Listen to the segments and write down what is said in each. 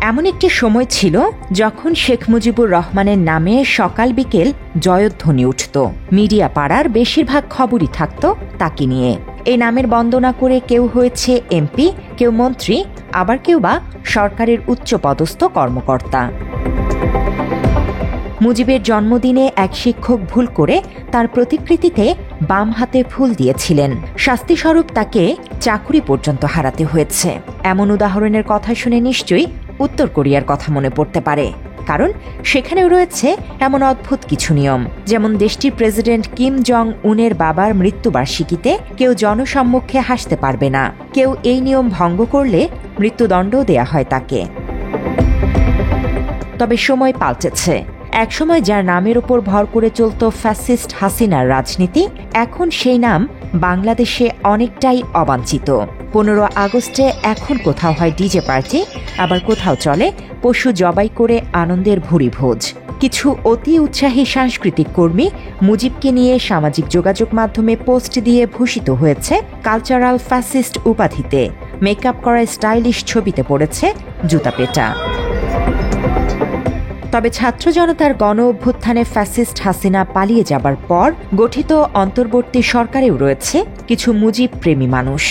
এমন একটি সময় ছিল যখন শেখ মুজিবুর রহমানের নামে সকাল বিকেল জয়ধ্বনি উঠত। মিডিয়া পাড়ার বেশিরভাগ খবরই থাকত তাকে নিয়ে। এই নামের বন্দনা করে কেউ হয়েছে এমপি, কেউ মন্ত্রী, আবার কেউ বা সরকারের উচ্চপদস্থ কর্মকর্তা। মুজিবের জন্মদিনে এক শিক্ষক ভুল করে তার প্রতিকৃতিতে বাম হাতে ফুল দিয়েছিলেন। শাস্তিস্বরূপ তাকে চাকুরি পর্যন্ত হারাতে হয়েছে। এমন উদাহরণের কথা শুনে নিশ্চয়ই উত্তর কোরিয়ার কথা মনে পড়তে পারে, কারণ সেখানেও রয়েছে এমন অদ্ভুত কিছু নিয়ম। যেমন দেশটির প্রেসিডেন্ট কিম জং উনের বাবার মৃত্যুবার্ষিকীতে কেউ জনসম্মুখে হাসতে পারবে না। কেউ এই নিয়ম ভঙ্গ করলে মৃত্যুদণ্ডও দেয়া হয় তাকে। তবে সময় পাল্টেছে। একসময় যার নামের উপর ভর করে চলত ফ্যাসিস্ট হাসিনার রাজনীতি, এখন সেই নাম বাংলাদেশে অনেকটাই অবাঞ্ছিত। 15 আগস্টে এখন কোথাও হয় ডিজে পার্টি, আবার কোথাও চলে পশু জবাই করে আনন্দের ভুরিভোজ। কিছু অতি উৎসাহী সাংস্কৃতিক কর্মী মুজিবকে নিয়ে সামাজিক যোগাযোগ মাধ্যমে পোস্ট দিয়ে ভূষিত হয়েছে কালচারাল ফ্যাসিস্ট উপাধিতে। মেকআপ করা স্টাইলিশ ছবিতে পড়েছে জুতাপেটা। তবে ছাত্র জনতার গণ অভ্যুত্থানে ফ্যাসিস্ট হাসিনা পালিয়ে যাবার পর গঠিত অন্তর্বর্তী সরকারেও রয়েছে কিছু মুজিব প্রেমী মানুষ,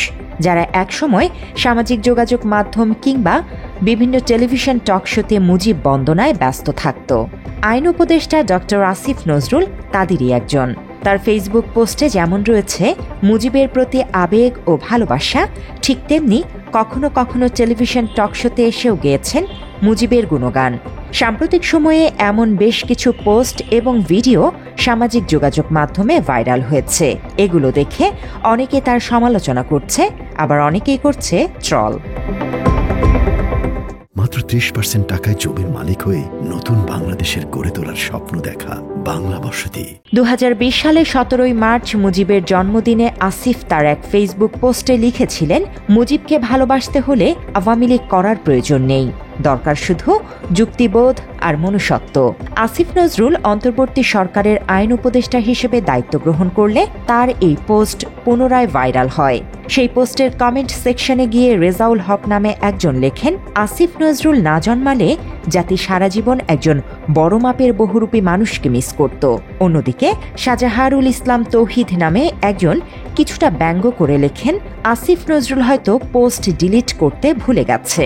যারা একসময় সামাজিক যোগাযোগ মাধ্যম কিংবা বিভিন্ন টেলিভিশন টক শোতে মুজিব বন্দনায় ব্যস্ত থাকত। আইন উপদেষ্টা ডক্টর আসিফ নজরুল তাদেরই একজন। তার ফেসবুক পোস্টে যেমন রয়েছে মুজিবের প্রতি আবেগ ও ভালোবাসা, ঠিক তেমনি কখনো কখনো টেলিভিশন টক শোতে এসেও গেয়েছেন মুজিবের গুণগান। সাম্প্রতিক সময়ে এমন বেশ কিছু পোস্ট এবং ভিডিও সামাজিক যোগাযোগ মাধ্যমে ভাইরাল হয়েছে। এগুলো দেখে অনেকে তার সমালোচনা করছে, আবার অনেকেই করছে ট্রল। মাত্র 30% টাকায় জমির মালিক হয়ে নতুন বাংলাদেশের গড়ে তোলার স্বপ্ন দেখা বাংলা বসতি। 2020 সালে 17 মার্চ মুজিবের জন্মদিনে আসিফ তার এক ফেসবুক পোস্টে লিখেছিলেন, মুজিবকে ভালোবাসতে হলে আওয়ামী লীগ করার প্রয়োজন নেই, দরকার শুধু যুক্তিবোধ আর মনুষ্যত্ব। আসিফ নজরুল অন্তর্বর্তী সরকারের আইন উপদেষ্টা হিসেবে দায়িত্ব গ্রহণ করলে তার এই পোস্ট পুনরায় ভাইরাল হয়। সেই পোস্টের কমেন্ট সেকশনে গিয়ে রেজাউল হক নামে একজন লেখেন, আসিফ নজরুল না জন্মালে জাতি সারা জীবন একজন বড় মাপের বহুরূপী মানুষকে মিস করত। অন্যদিকে শাহজাহারুল ইসলাম তৌহিদ নামে একজন কিছুটা ব্যঙ্গ করে লেখেন, আসিফ নজরুল হয়তো পোস্ট ডিলিট করতে ভুলে গেছে।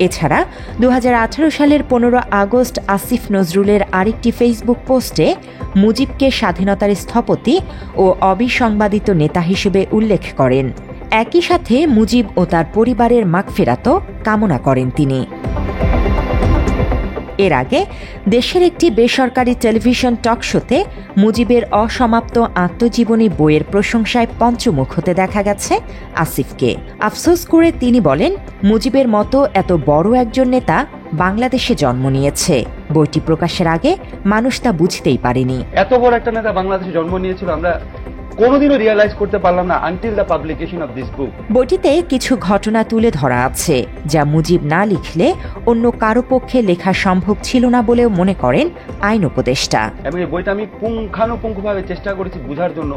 এছাড়া 2018 সালের 15 আগস্ট আসিফ নজরুলের আরেকটি ফেসবুক পোস্টে মুজিবকে স্বাধীনতার স্থপতি ও অবিসংবাদিত নেতা হিসেবে উল্লেখ করেন। একই সাথে মুজিব ও তার পরিবারের মাগফিরাতও কামনা করেন তিনি। এর আগে দেশের একটি বেসরকারি টেলিভিশন টক শোতে মুজিবের অসমাপ্ত আত্মজীবনী বইয়ের প্রশংসায় পঞ্চমুখ হতে দেখা গেছে আসিফকে। আফসোস করে তিনি বলেন, মুজিবের মতো এত বড় একজন নেতা বাংলাদেশে জন্ম নিয়েছে। বইটি প্রকাশের আগে মানুষ তা বুঝতেই পারেনি। এত বড় একটা নেতা বাংলাদেশে জন্ম নিয়েছিল আমরা কোনোদিনও রিয়েলাইজ করতে পারলাম না until the publication of this book. বইটিতে কিছু ঘটনা তুলে ধরা আছে যা মুজিব না লিখলে অন্য কারো পক্ষে লেখা সম্ভব ছিল না বলেও মনে করেন আইন উপদেষ্টা। এবং এই বইটা আমি পুঙ্খানুপুঙ্খভাবে চেষ্টা করেছি বোঝার জন্য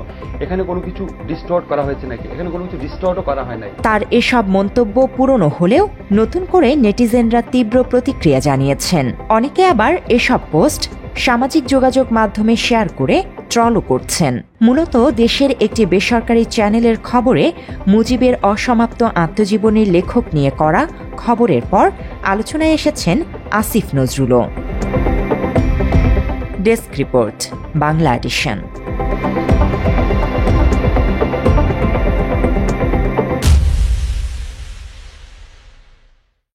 এখানে কোনো কিছু ডিস্টর্ট করা হয়েছে নাকি, এখানে কোনো কিছু ডিস্টর্টও করা হয় নাই। তার এসব মন্তব্য পুরনো হলেও নতুন করে নেটিজেনরা তীব্র প্রতিক্রিয়া জানিয়েছেন। অনেকে আবার এসব পোস্ট সামাজিক যোগাযোগ মাধ্যমে শেয়ার করে ট্রলও করছেন। মূলত দেশের একটি বেসরকারি চ্যানেলের খবরে মুজিবের অসমাপ্ত আত্মজীবনীর লেখক নিয়ে করা খবরের পর আলোচনায় এসেছেন আসিফ নজরুলও। Desk report, Bangla addition.